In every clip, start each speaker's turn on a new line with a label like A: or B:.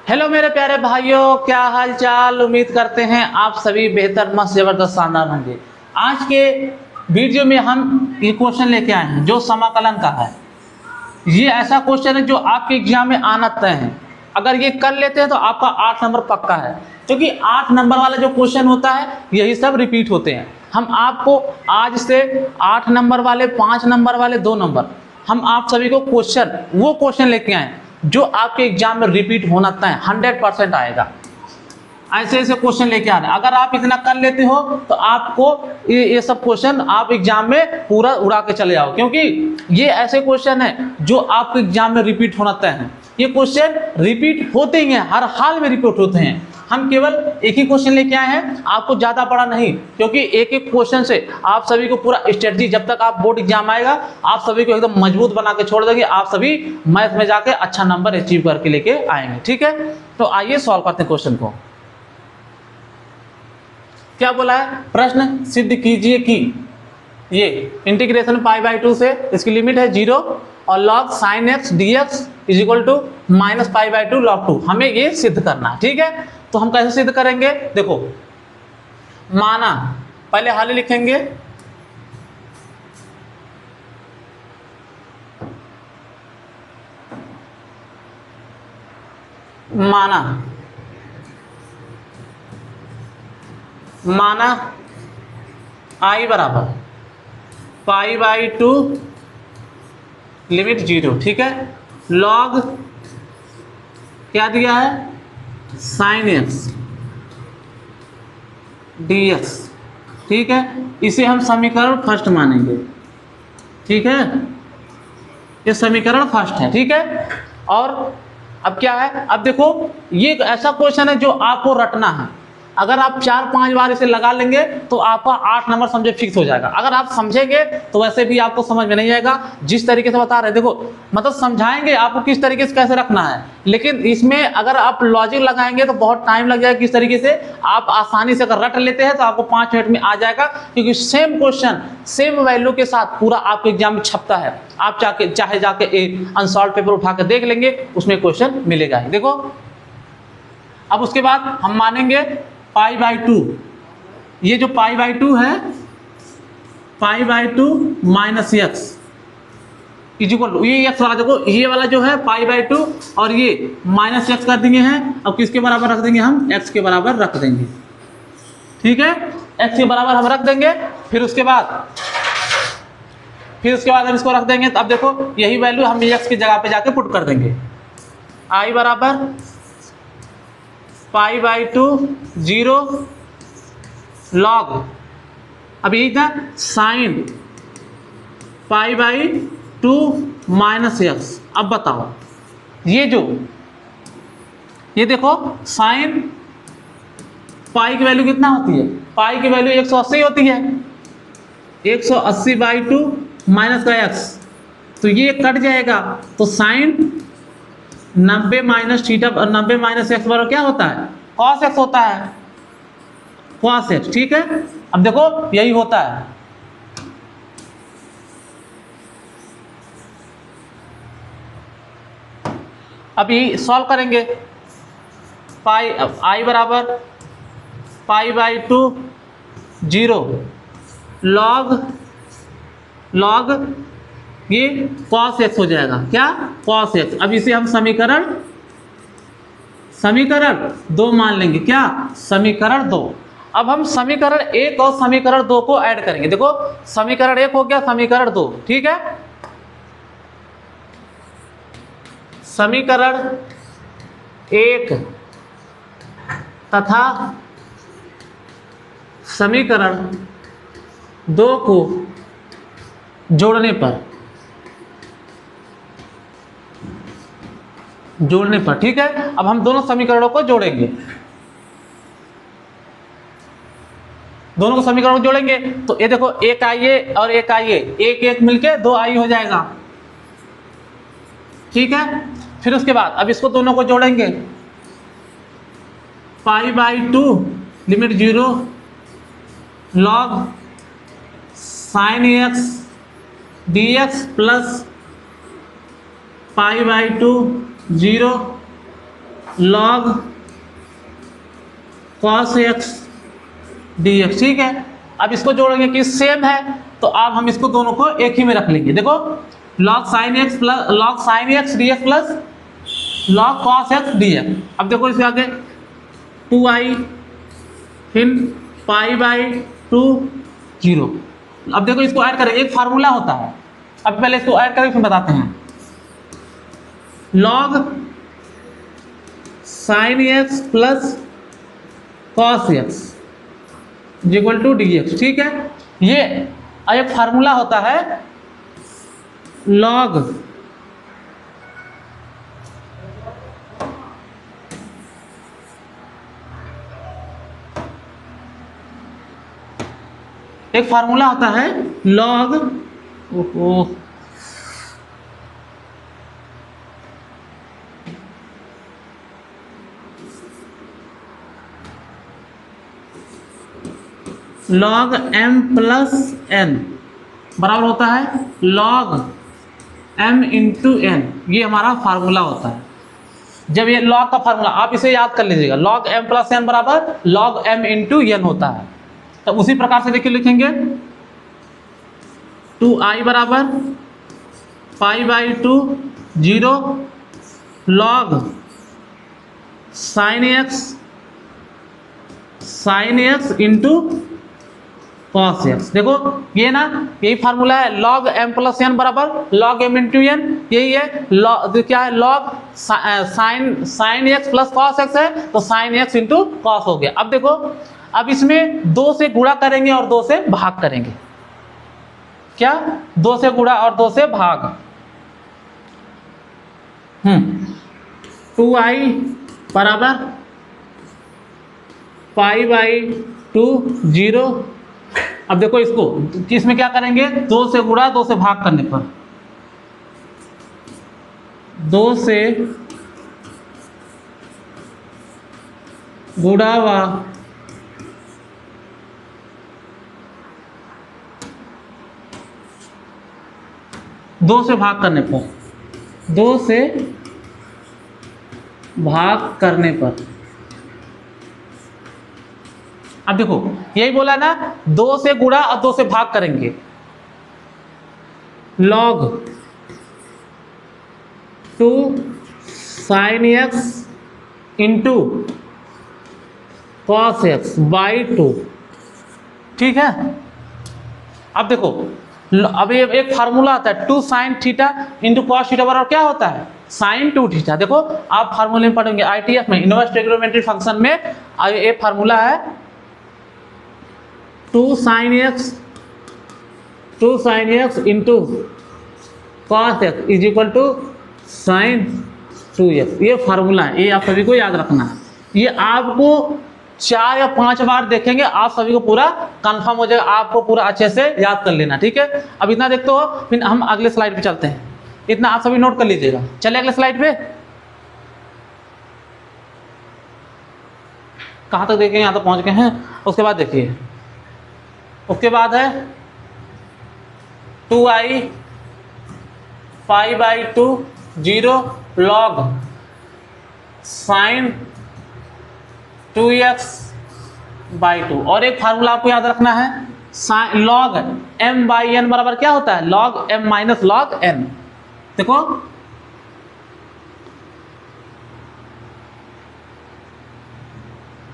A: Hello मेरे प्यारे भाइयों, क्या हाल चाल। उम्मीद करते हैं आप सभी बेहतर, मस्त, जबरदस्त, शानदार होंगे। आज के वीडियो में हम ये क्वेश्चन लेके आए हैं जो समाकलन का है। ये ऐसा क्वेश्चन है जो आपके एग्जाम में आना तय है। अगर ये कर लेते हैं तो आपका 8 नंबर पक्का है, क्योंकि 8 नंबर वाला जो क्वेश्चन होता है यही सब रिपीट होते हैं। हम आपको आज से 8 नंबर वाले, 5 नंबर वाले, 2 नंबर, हम आप सभी को वो क्वेश्चन लेके आए जो आपके एग्जाम में रिपीट होना तय 100% आएगा। ऐसे ऐसे क्वेश्चन लेके आना। अगर आप इतना कर लेते हो तो आपको ये सब क्वेश्चन आप एग्जाम में पूरा उड़ा के चले जाओ, क्योंकि ये ऐसे क्वेश्चन है जो आपके एग्जाम में रिपीट होना तय है। ये क्वेश्चन रिपीट होते ही हैं, हर हाल में रिपीट होते हैं। हम केवल एक ही क्वेश्चन लेके आए हैं, आपको ज़्यादा पढ़ा नहीं, क्योंकि एक एक क्वेश्चन से आप सभी को पूरा स्ट्रेटजी, जब तक आप बोर्ड एग्जाम आएगा आप सभी को एकदम मजबूत बना के छोड़ देंगे। आप सभी मैथ में जाके अच्छा नंबर अचीव करके लेके आएंगे। ठीक है, तो आइए सॉल्व करते हैं क्वेश्चन को। क्या बोला है? प्रश्न सिद्ध कीजिए कि ये इंटीग्रेशन π/2 से इसकी लिमिट है 0 और log sin x dx is equal to -π/2 log 2। हमें ये सिद्ध करना है। ठीक है, तो हम कैसे सिद्ध करेंगे? देखो, माना, पहले हाल लिखेंगे, माना I बराबर π/2 लिमिट 0। ठीक है, log क्या दिया है? sin x dx। ठीक है, इसे हम समीकरण फर्स्ट मानेंगे। ठीक है, ये समीकरण फर्स्ट है। ठीक है, और अब क्या है? अब देखो, ये ऐसा क्वेश्चन है जो आपको रटना है। अगर आप 4-5 बार इसे लगा लेंगे तो आपका 8 नंबर समझे फिक्स हो जाएगा। अगर आप समझेंगे तो वैसे भी आपको समझ में नहीं आएगा। जिस तरीके से बता रहे हैं, देखो, मतलब समझाएंगे आपको किस तरीके से कैसे रखना है, लेकिन इसमें अगर आप लॉजिक लगाएंगे तो बहुत टाइम लग जाएगा। किस तरीके से आप आसानी से अगर रट लेते हैं तो आपको 5 मिनट में आ जाएगा, क्योंकि सेम क्वेश्चन सेम वैल्यू के साथ पूरा आपके एग्जाम में छपता है। आप चाहे जाके अनसॉल्व पेपर उठा के देख लेंगे, उसमें क्वेश्चन मिलेगा। देखो, अब उसके बाद हम मानेंगे π/2। ये जो π/2 है, π/2 minus x is equal to, ये x वाला देखो, ये वाला जो है π/2 और ये माइनस x कर देंगे हैं। अब किसके बराबर रख देंगे? हम x के बराबर रख देंगे। ठीक है, x के बराबर हम रख देंगे। फिर उसके बाद हम इसको रख देंगे। तो अब देखो, यही वैल्यू हम x की जगह पे जाके पुट कर देंगे। I बराबर π/2 0 log, अब यही था साइन π/2 माइनस x। अब बताओ, ये देखो, साइन पाई की वैल्यू कितना होती है? पाई की वैल्यू 180 होती है। 180/2 माइनस का x, तो ये कट जाएगा। तो sine 90 minus theta, 90 minus x बराबर क्या होता है? cos x होता है, cos x। ठीक है, अब देखो यही होता है। अब यही सॉल्व करेंगे। I बराबर π/2 0 log ये cos x हो जाएगा। क्या? cos x। अब इसे हम समीकरण 2 मान लेंगे। क्या? समीकरण 2। अब हम समीकरण 1 और समीकरण 2 को ऐड करेंगे। देखो, समीकरण 1 हो गया, समीकरण 2। ठीक है, समीकरण 1 तथा समीकरण 2 को जोड़ने पर, ठीक है, अब हम दोनों समीकरणों को जोड़ेंगे। दोनों को समीकरणों को जोड़ेंगे तो ये देखो, एक आइए और एक आइए, एक एक मिलके 2 आई हो जाएगा। ठीक है, फिर उसके बाद अब इसको दोनों को जोड़ेंगे। π/2 limit 0 log sin x dx plus π/2 0 log cos x dx, ठीक है। अब इसको जोड़ेंगे कि सेम है, तो अब हम इसको दोनों को एक ही में रख लेंगे। देखो log sin x dx plus log cos x dx। अब देखो इसके आगे 2i फिर पाई बाई 2 0। अब देखो इसको ऐड करेंगे, एक फार्मूला होता है। अब पहले इसको ऐड करके फिर बताते हैं। log sin x plus cos x equal to dx, ठीक है। ये एक फार्मूला होता है log log log m plus n बराबर होता है log m इंटू n। ये हमारा फार्मूला होता है। जब ये log का फार्मूला आप इसे याद कर लीजिएगा, log m प्लस n बराबर log m इंटू n होता है। तो उसी प्रकार से देखिए लिखेंगे 2i बराबर पाई by 2 0 log sin x into cos x। देखो ये ना, यही फार्मूला है log m प्लस n बराबर log m इंटू n। यही है क्या है, log sin x plus cos x है, तो sin x इंटू cos हो गया। अब देखो, अब इसमें 2 से गुणा करेंगे और 2 से भाग करेंगे। क्या 2 से गुणा और 2 से भाग। 2i बराबर पाई बाई 2 0। अब देखो इसको, इसमें क्या करेंगे, 2 से गुणा 2 से भाग करने पर 2 से गुणा व 2 से भाग करने पर 2 से भाग करने पर। अब देखो यही बोला ना, 2 से गुणा और 2 से भाग करेंगे। log 2 sin x into cos x by 2, ठीक है। अब देखो, अब ये एक फार्मूला आता है 2 sin theta into cos theta बराबर क्या होता है, sin 2 थीटा। देखो आप फार्मूले में पढ़ेंगे ITF में, इनवर्स ट्रिग्नोमेट्री फंक्शन में ये फार्मूला है 2 sin x into cos x is equal to sin 2x। ये फार्मूला है, ये आप सभी को याद रखना है। ये आपको 4 या 5 बार देखेंगे, आप सभी को पूरा कंफर्म हो जाएगा, आपको पूरा अच्छे से याद कर लेना, ठीक है। अब इतना देखते हो, फिर हम अगले स्लाइड पे चलते हैं। इतना आप सभी नोट कर लीजिएगा। चलिए अगले स्लाइड पे, कहाँ तक देखेंगे, यहाँ तक पहुँच गए हैं। उसके बाद देखिए, उसके बाद है 2i pi by 2 0 log sin 2x by 2। और एक फार्मूला आपको याद रखना है, log m बाई n बराबर क्या होता है, log m minus log n। देखो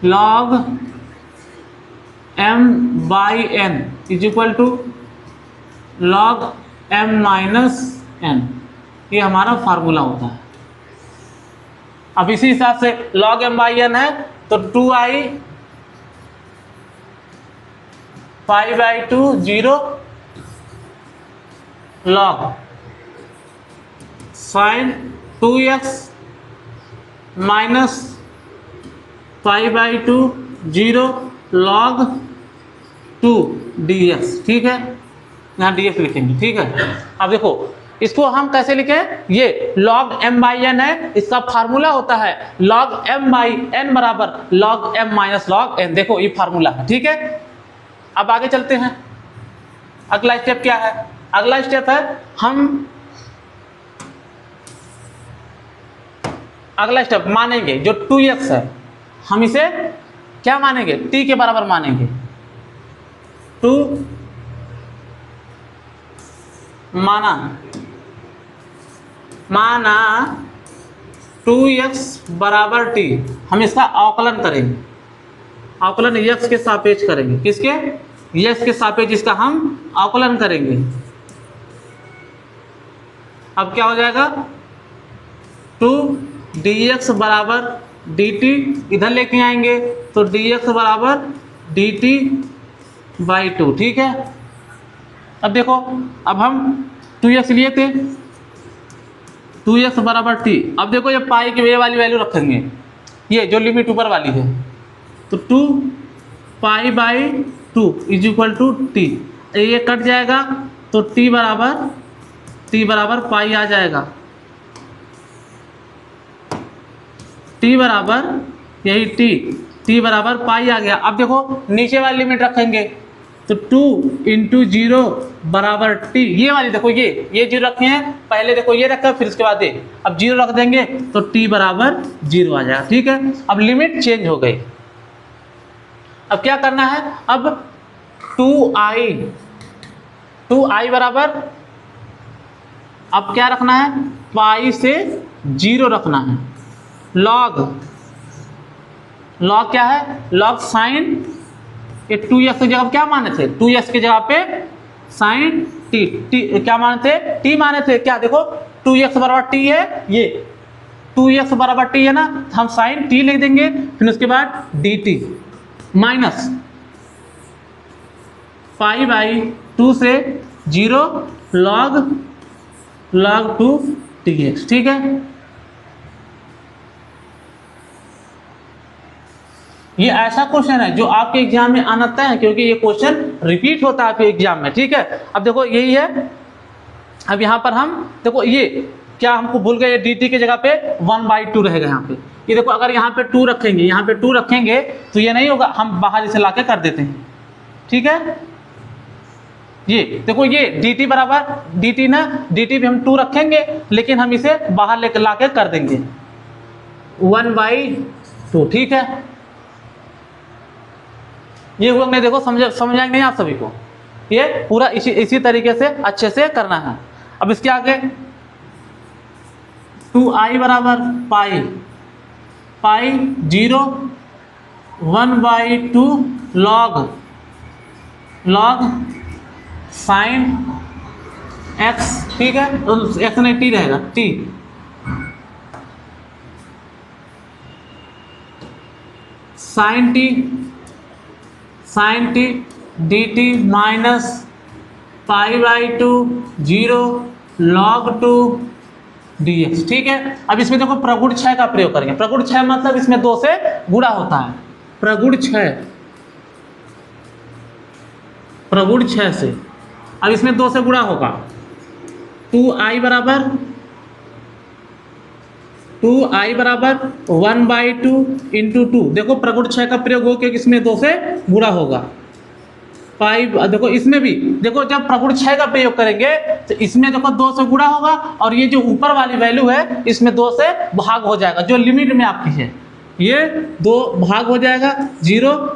A: log m by n is equal to log m minus n। ये हमारा फार्मूला होता है। अब इसी हिसाब से log m बाई n है, तो 2i pi by 2 0 log sin 2x minus pi by 2 0 log 2 dx, ठीक है। यहाँ dx लिखेंगे, ठीक है। अब देखो इसको हम कैसे लिखें, ये log m बाई n है, इसका फार्मूला होता है log m बाई n बराबर log m minus log n। देखो ये फार्मूला है, ठीक है। अब आगे चलते हैं। अगला स्टेप क्या है, अगला स्टेप है हम अगला स्टेप मानेंगे जो 2x है, हम इसे क्या मानेंगे, t के बराबर मानेंगे। 2 माना 2x बराबर t, हम इसका अवकलन करेंगे, अवकलन x के सापेक्ष करेंगे, किसके, x के सापेक्ष इसका हम अवकलन करेंगे। अब क्या हो जाएगा, 2 dx बराबर dt, इधर लेके आएंगे तो dx बराबर dt बाई 2, ठीक है। अब देखो, अब हम 2x लिए थे, 2x बराबर t, अब देखो ये पाई की ये वाली वैल्यू रखेंगे, ये जो लिमिट ऊपर वाली है, तो 2 pi by 2 is equal to T, ये कट जाएगा तो t बराबर पाई आ जाएगा, t बराबर यही t बराबर पाई आ गया। अब देखो नीचे वाली लिमिट रखेंगे तो 2 इंटू 0 बराबर t, ये वाली देखो ये 0 रखे हैं, पहले देखो ये रखा फिर उसके बाद ये, अब 0 रख देंगे तो t बराबर 0 आ जाएगा, ठीक है। अब लिमिट चेंज हो गई, अब क्या करना है, अब 2i बराबर, अब क्या रखना है, पाई से 0 रखना है, लॉग क्या है, लॉग साइन, ये 2x की जगह क्या माने थे, 2x की जगह पे साइन t क्या माने थे, t माने थे, क्या देखो 2x बराबर t है, ये 2x बराबर t है ना, हम साइन t लिख देंगे, फिर उसके बाद dt माइनस पाई बाई 2 से 0 लॉग 2 dx, ठीक है। ये ऐसा क्वेश्चन है जो आपके एग्जाम में आना है, क्योंकि ये क्वेश्चन रिपीट होता है आपके एग्जाम में, ठीक है। अब देखो यही है, अब यहाँ पर हम देखो ये क्या हमको भूल गए, dt की जगह पे 1/2 रहेगा यहाँ पे, ये देखो अगर यहाँ पे 2 रखेंगे, यहाँ पे 2 रखेंगे तो ये नहीं होगा, हम बाहर इसे लाके कर देते हैं, ठीक है। ये देखो ये dt बराबर dt ना, dt भी हम 2 रखेंगे लेकिन हम इसे बाहर लेकर लाके कर देंगे 1/2, ठीक है। ये हुआ नहीं, देखो समझाएंगे नहीं आप सभी को, ये पूरा इसी तरीके से अच्छे से करना है। अब इसके आगे 2i बराबर पाई 0 1/2 लॉग साइन x, ठीक है, तो x नहीं t रहेगा, t sine t dt minus pi 0 log 2 dx, ठीक है। अब इसमें देखो प्रगुण क्षय का प्रयोग करेंगे, प्रगुण क्षय मतलब इसमें 2 से गुणा होता है, प्रगुण क्षय से, अब इसमें 2 से गुणा होगा, 2i बराबर 1/2 इंटू 2, देखो प्रगुण क्षय का प्रयोग हो क्योंकि इसमें 2 से गुणा होगा, पाई, देखो इसमें भी देखो जब प्रगुण क्षय का प्रयोग करेंगे तो इसमें देखो 2 से गुणा होगा, और ये जो ऊपर वाली वैल्यू है इसमें 2 से भाग हो जाएगा, जो लिमिट में आपकी है ये 2 भाग हो जाएगा, 0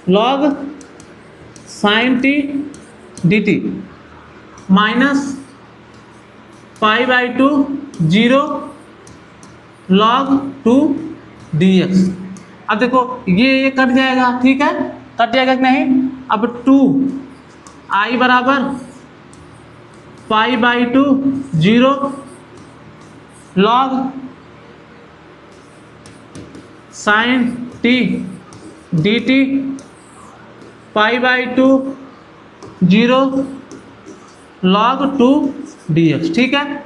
A: log sine t dt minus pi 0 log 2 dx। अब देखो ये कट जाएगा, ठीक है, कट जाएगा कि नहीं। अब 2i बराबर पाई/2 0 log साइन t dt पाई/2 0 log 2 dx, ठीक है।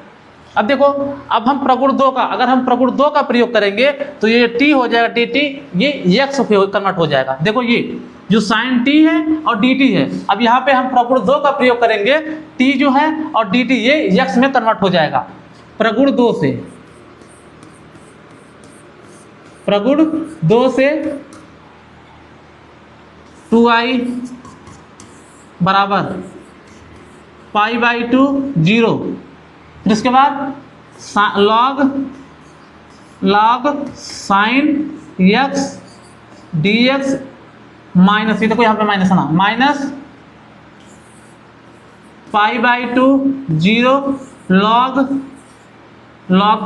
A: अब देखो, अब हम प्रगुण 2 का, अगर हम प्रगुण 2 का प्रयोग करेंगे तो ये t हो जाएगा dt, ये x कन्वर्ट हो जाएगा, देखो ये जो साइन t है और dt है, अब यहाँ पे हम प्रगुण 2 का प्रयोग करेंगे, t जो है और dt ये x में कन्वर्ट हो जाएगा, प्रगुण 2 से 2i बराबर पाई/2 0, फिर उसके बाद log sine x dx minus, ये देखो यहाँ पे माइनस है ना, माइनस π/2 0 log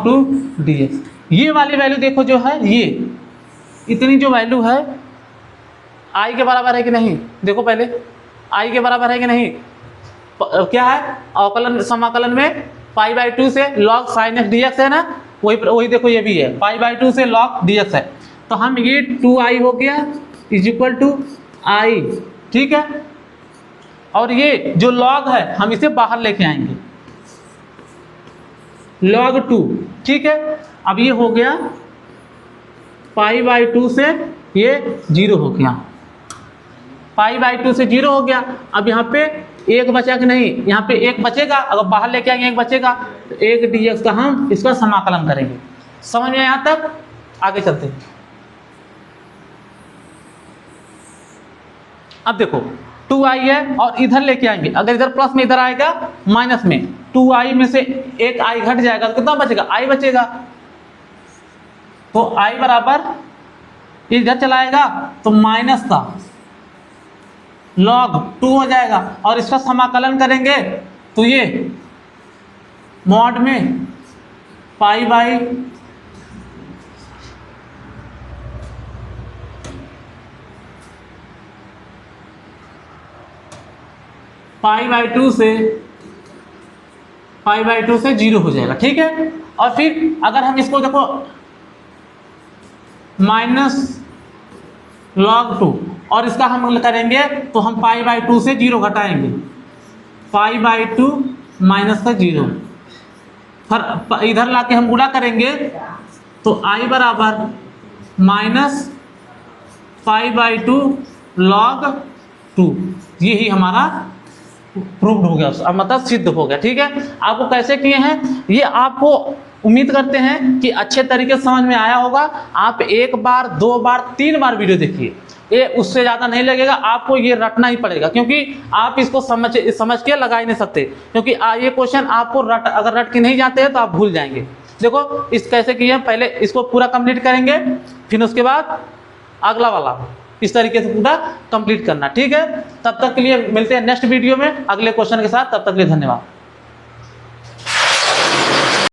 A: 2 dx। ये वाली वैल्यू देखो जो है, ये इतनी जो वैल्यू है i के बराबर है कि नहीं, देखो पहले i के बराबर है कि नहीं, क्या है अवकलन समाकलन में π/2 से log sin x dx है ना, वही देखो ये भी है π/2 से log dx है। तो हम ये 2i हो गया इज इक्वल टू i, ठीक है। और ये जो log है हम इसे बाहर लेके आएंगे, log 2, ठीक है। अब ये हो गया π/2 से ये 0 हो गया, π/2 से 0 हो गया। अब यहाँ पे एक बचा कि नहीं, यहाँ पे एक बचेगा, अगर बाहर लेके आएंगे एक बचेगा, तो 1 dx का हम इसका समाकलन करेंगे। समझ में यहाँ तक, आगे चलते हैं। अब देखो 2i है और इधर लेके आएंगे, अगर इधर प्लस में इधर आएगा माइनस में, 2i में से एक i घट जाएगा तो कितना बचेगा, i बचेगा। तो i बराबर इधर चलाएगा तो माइनस का log 2 हो जाएगा, और इसका समाकलन करेंगे तो ये मॉड में π/2 से 0 हो जाएगा, ठीक है। और फिर अगर हम इसको देखो माइनस log 2 और इसका हम करेंगे तो हम π/2 से 0 घटाएंगे, π/2 माइनस का 0, फिर इधर लाके हम गुणा करेंगे तो i बराबर माइनस π/2 log 2, यही हमारा प्रूव्ड हो गया, अब मतलब सिद्ध हो गया, ठीक है। आपको कैसे किए हैं ये आपको उम्मीद करते हैं कि अच्छे तरीके से समझ में आया होगा। आप 1 बार 2 बार 3 बार वीडियो देखिए, ये उससे ज़्यादा नहीं लगेगा, आपको ये रटना ही पड़ेगा, क्योंकि आप इसको समझ के लगा ही नहीं सकते, क्योंकि ये क्वेश्चन आपको अगर रट के नहीं जाते हैं तो आप भूल जाएंगे। देखो इस कैसे किए, पहले इसको पूरा कंप्लीट करेंगे, फिर उसके बाद अगला वाला इस तरीके से पूरा कंप्लीट करना, ठीक है। तब तक के लिए मिलते हैं नेक्स्ट वीडियो में अगले क्वेश्चन के साथ, तब तक के लिए धन्यवाद।